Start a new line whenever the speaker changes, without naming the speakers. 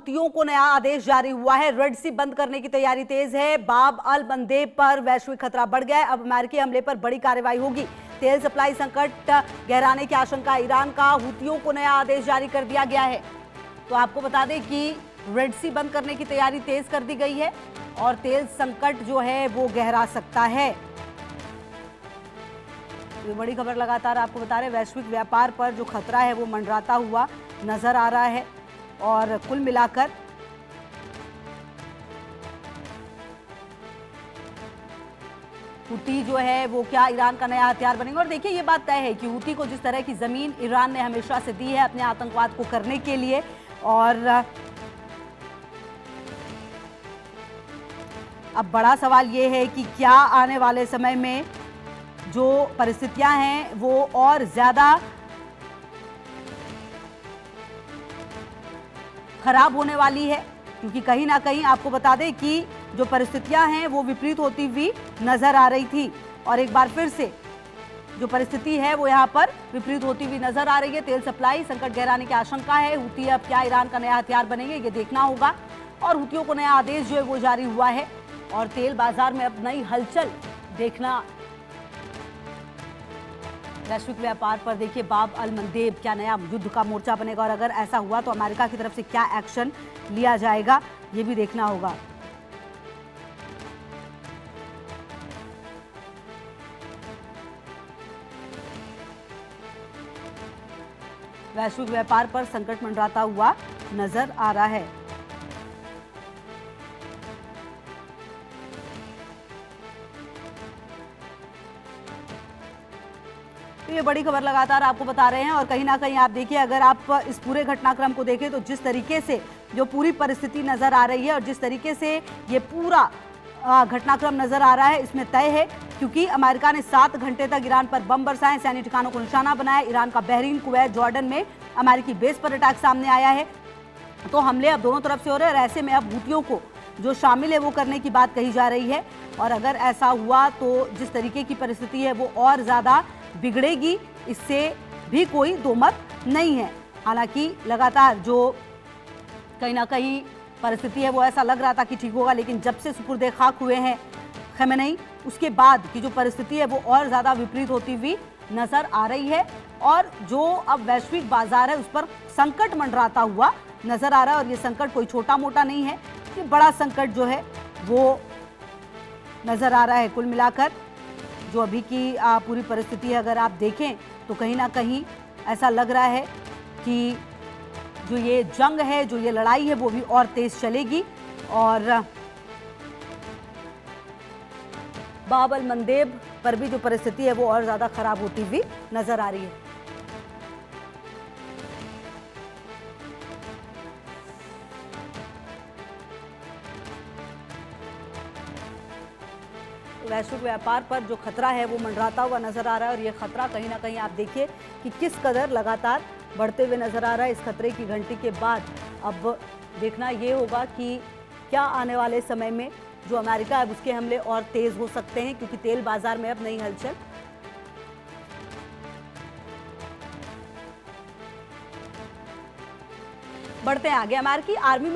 हुतियों को नया आदेश जारी हुआ है। रेड सी बंद करने की तैयारी तेज है। बाब अल मंदेब पर वैश्विक खतरा बढ़ गया है। अब अमेरिकी हमले पर बड़ी कार्रवाई होगी। तेल सप्लाई संकट गहराने की आशंका ईरान का। हुतियों को नया आदेश जारी कर दिया गया है। तो आपको बता दें कि रेड सी बंद करने की तैयारी तेज कर दी गई है और तेल संकट जो है वो गहरा सकता है। ये बड़ी खबर लगातार आपको बता रहे, वैश्विक व्यापार पर जो खतरा है वो मंडराता हुआ नजर आ रहा है। और कुल मिलाकर हुती जो है वो क्या ईरान का नया हथियार बनेंगे। और देखिए, ये बात तय है कि हुती को जिस तरह की जमीन ईरान ने हमेशा से दी है अपने आतंकवाद को करने के लिए, और अब बड़ा सवाल ये है कि क्या आने वाले समय में जो परिस्थितियां हैं वो और ज्यादा खराब होने वाली है, क्योंकि कहीं ना कहीं आपको बता दें कि जो परिस्थितियां हैं वो विपरीत होती हुई नजर आ रही थी, और एक बार फिर से जो परिस्थिति है वो यहाँ पर विपरीत होती हुई नजर आ रही है। तेल सप्लाई संकट गहराने की आशंका है। हुती अब क्या ईरान का नया हथियार बनेंगे, ये देखना होगा। और हुतियों को नया आदेश जो है वो जारी हुआ है और तेल बाजार में अब नई हलचल देखना। वैश्विक व्यापार पर देखिए, बाब अल मंदेब क्या नया युद्ध का मोर्चा बनेगा, और अगर ऐसा हुआ तो अमेरिका की तरफ से क्या एक्शन लिया जाएगा, ये भी देखना होगा। वैश्विक व्यापार पर संकट मंडराता हुआ नजर आ रहा है। तो ये बड़ी खबर लगातार आपको बता रहे हैं, और कहीं ना कहीं आप देखिए, अगर आप इस पूरे घटनाक्रम को देखें तो जिस तरीके से जो पूरी परिस्थिति नजर आ रही है और जिस तरीके से ये पूरा घटनाक्रम नजर आ रहा है, इसमें तय है, क्योंकि अमेरिका ने 7 घंटे तक ईरान पर बम बरसाए, सैन्य ठिकानों को निशाना बनाया। ईरान का बहरीन, कुवैत, जॉर्डन में अमेरिकी बेस पर अटैक सामने आया है। तो हमले अब दोनों तरफ से हो रहे हैं, और ऐसे में अब हुतियों को जो शामिल है वो करने की बात कही जा रही है। और अगर ऐसा हुआ तो जिस तरीके की परिस्थिति है वो और ज़्यादा बिगड़ेगी, इससे भी कोई दो मत नहीं है। हालांकि लगातार जो कहीं ना कहीं परिस्थिति है वो ऐसा लग रहा था कि ठीक होगा, लेकिन जब से सुपुर्दे खाक हुए हैं खमेनेई, उसके बाद की जो परिस्थिति है वो और ज़्यादा विपरीत होती हुई नजर आ रही है। और जो अब वैश्विक बाजार है उस पर संकट मंडराता हुआ नजर आ रहा है, और ये संकट कोई छोटा मोटा नहीं है, ये बड़ा संकट जो है वो नजर आ रहा है। कुल मिलाकर जो अभी की पूरी परिस्थिति है अगर आप देखें तो कहीं ना कहीं ऐसा लग रहा है कि जो ये जंग है, जो ये लड़ाई है, वो भी और तेज चलेगी। और बाब अल मंदेब पर भी जो परिस्थिति है वो और ज्यादा खराब होती हुई नजर आ रही है। वैश्विक व्यापार पर जो खतरा है वो मंडराता हुआ नजर आ रहा है, और ये खतरा कहीं ना कहीं आप देखिए कि किस कदर लगातार बढ़ते हुए नजर आ रहा है। इस खतरे की घंटी के बाद अब देखना ये होगा कि क्या आने वाले समय में जो अमेरिका है उसके हमले और तेज हो सकते हैं, क्योंकि तेल बाजार में अब नई हलचल। बढ़ते हैं आगे। अमेरिकी आर्मी में